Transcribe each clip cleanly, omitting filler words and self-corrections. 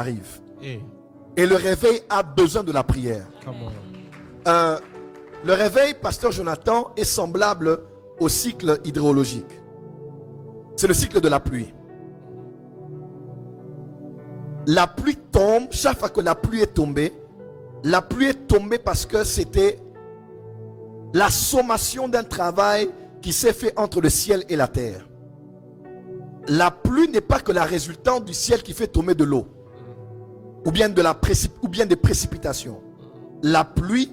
arrive. Et le réveil a besoin de la prière. Le réveil, pasteur Jonathan, est semblable au cycle hydrologique. C'est le cycle de la pluie. La pluie tombe, chaque fois que la pluie est tombée parce que c'était la sommation d'un travail qui s'est fait entre le ciel et la terre. La pluie n'est pas que la résultante du ciel qui fait tomber de l'eau ou bien des précipitations. La pluie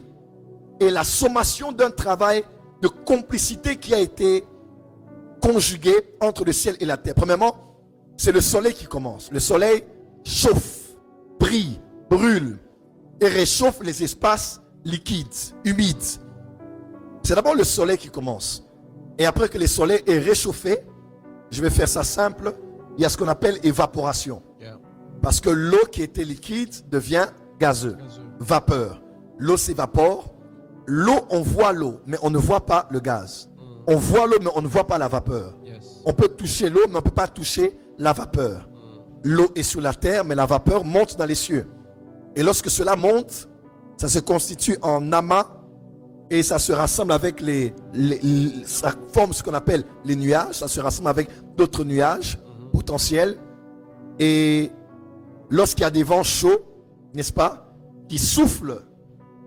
est la sommation d'un travail de complicité qui a été conjugué entre le ciel et la terre. Premièrement, c'est le soleil qui commence. Le soleil chauffe, brille, brûle et réchauffe les espaces liquides, humides. C'est d'abord le soleil qui commence. Et après que le soleil est réchauffé, je vais faire ça simple, il y a ce qu'on appelle évaporation. Parce que l'eau qui était liquide devient gazeux, vapeur. L'eau s'évapore. L'eau, on voit l'eau, mais on ne voit pas le gaz. On voit l'eau, mais on ne voit pas la vapeur. On peut toucher l'eau, mais on ne peut pas toucher la vapeur. L'eau est sur la terre, mais la vapeur monte dans les cieux. Et lorsque cela monte, ça se constitue en amas et ça se rassemble avec ça forme ce qu'on appelle les nuages. Ça se rassemble avec d'autres nuages potentiels. Et lorsqu'il y a des vents chauds, n'est-ce pas, qui soufflent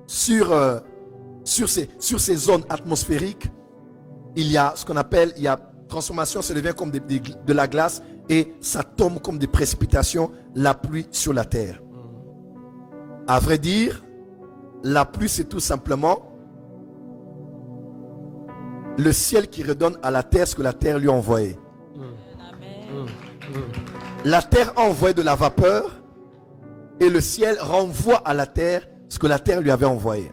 sur ces zones atmosphériques, il y a ce qu'on appelle, transformation, ça devient comme de la glace et ça tombe comme des précipitations, la pluie sur la terre. À vrai dire, la pluie, c'est tout simplement le ciel qui redonne à la terre ce que la terre lui a envoyé. La terre a envoyé de la vapeur et le ciel renvoie à la terre ce que la terre lui avait envoyé.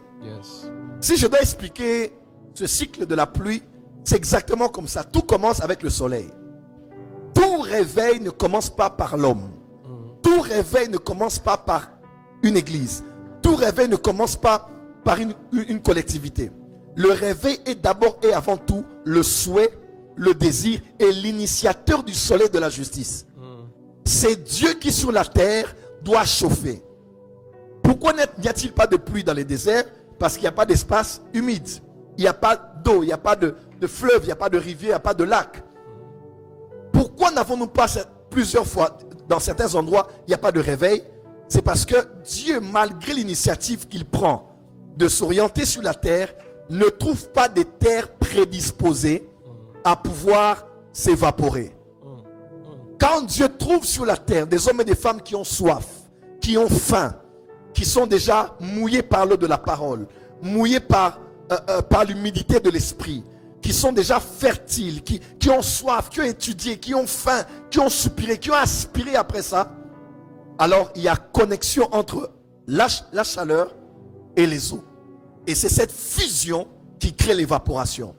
Si je dois expliquer ce cycle de la pluie, c'est exactement comme ça. Tout commence avec le soleil. Tout réveil ne commence pas par l'homme. Tout réveil ne commence pas par une église. Tout réveil ne commence pas par une collectivité. Le réveil est d'abord et avant tout le souhait, le désir et l'initiateur du soleil de la justice. C'est Dieu qui sur la terre doit chauffer. Pourquoi n'y a-t-il pas de pluie dans les déserts? Parce qu'il n'y a pas d'espace humide. Il n'y a pas d'eau, il n'y a pas de fleuve, il n'y a pas de rivière, il n'y a pas de lac. Pourquoi n'avons-nous pas plusieurs fois, dans certains endroits, il n'y a pas de réveil? C'est parce que Dieu, malgré l'initiative qu'il prend de s'orienter sur la terre, ne trouve pas des terres prédisposées à pouvoir s'évaporer. Quand Dieu trouve sur la terre des hommes et des femmes qui ont soif, qui ont faim, qui sont déjà mouillés par l'eau de la parole, mouillés par l'humidité de l'esprit, qui sont déjà fertiles, qui ont soif, qui ont étudié, qui ont faim, qui ont soupiré, qui ont aspiré après ça, alors il y a connexion entre la chaleur et les eaux. Et c'est cette fusion qui crée l'évaporation.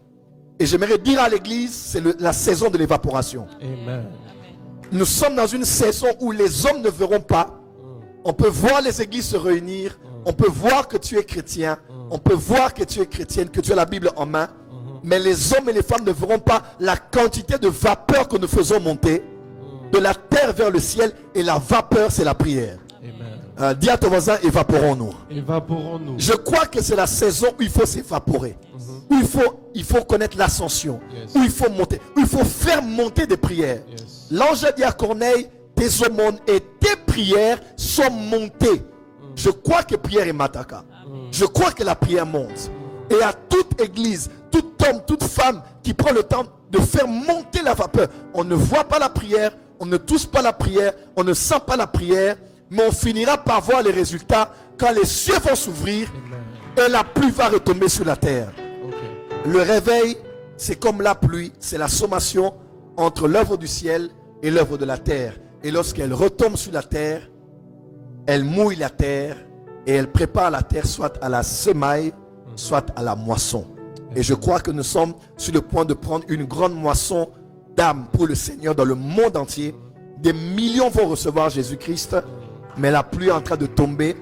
Et j'aimerais dire à l'église, c'est la saison de l'évaporation. Amen. Nous sommes dans une saison où les hommes ne verront pas. On peut voir les églises se réunir. On peut voir que tu es chrétien. On peut voir que tu es chrétienne, que tu as la Bible en main. Mais les hommes et les femmes ne verront pas la quantité de vapeur que nous faisons monter de la terre vers le ciel. Et la vapeur, c'est la prière. Dis à ton voisin, évaporons-nous. Évaporons-nous. Je crois que c'est la saison où il faut s'évaporer. Où il faut connaître l'ascension. Où il faut monter. Où il faut faire monter des prières. L'ange a dit à Corneille, tes aumônes et tes prières sont montées. Je crois que prière est mataka. Je crois que la prière monte. Et à toute église, tout homme, toute femme qui prend le temps de faire monter la vapeur. On ne voit pas la prière, on ne touche pas la prière, on ne sent pas la prière, mais on finira par voir les résultats quand les cieux vont s'ouvrir et la pluie va retomber sur la terre. Le réveil, c'est comme la pluie, c'est la sommation entre l'œuvre du ciel et l'œuvre de la terre. Et lorsqu'elle retombe sur la terre, elle mouille la terre et elle prépare la terre soit à la semaille, soit à la moisson. Et je crois que nous sommes sur le point de prendre une grande moisson d'âmes pour le Seigneur dans le monde entier. Des millions vont recevoir Jésus-Christ, mais la pluie est en train de tomber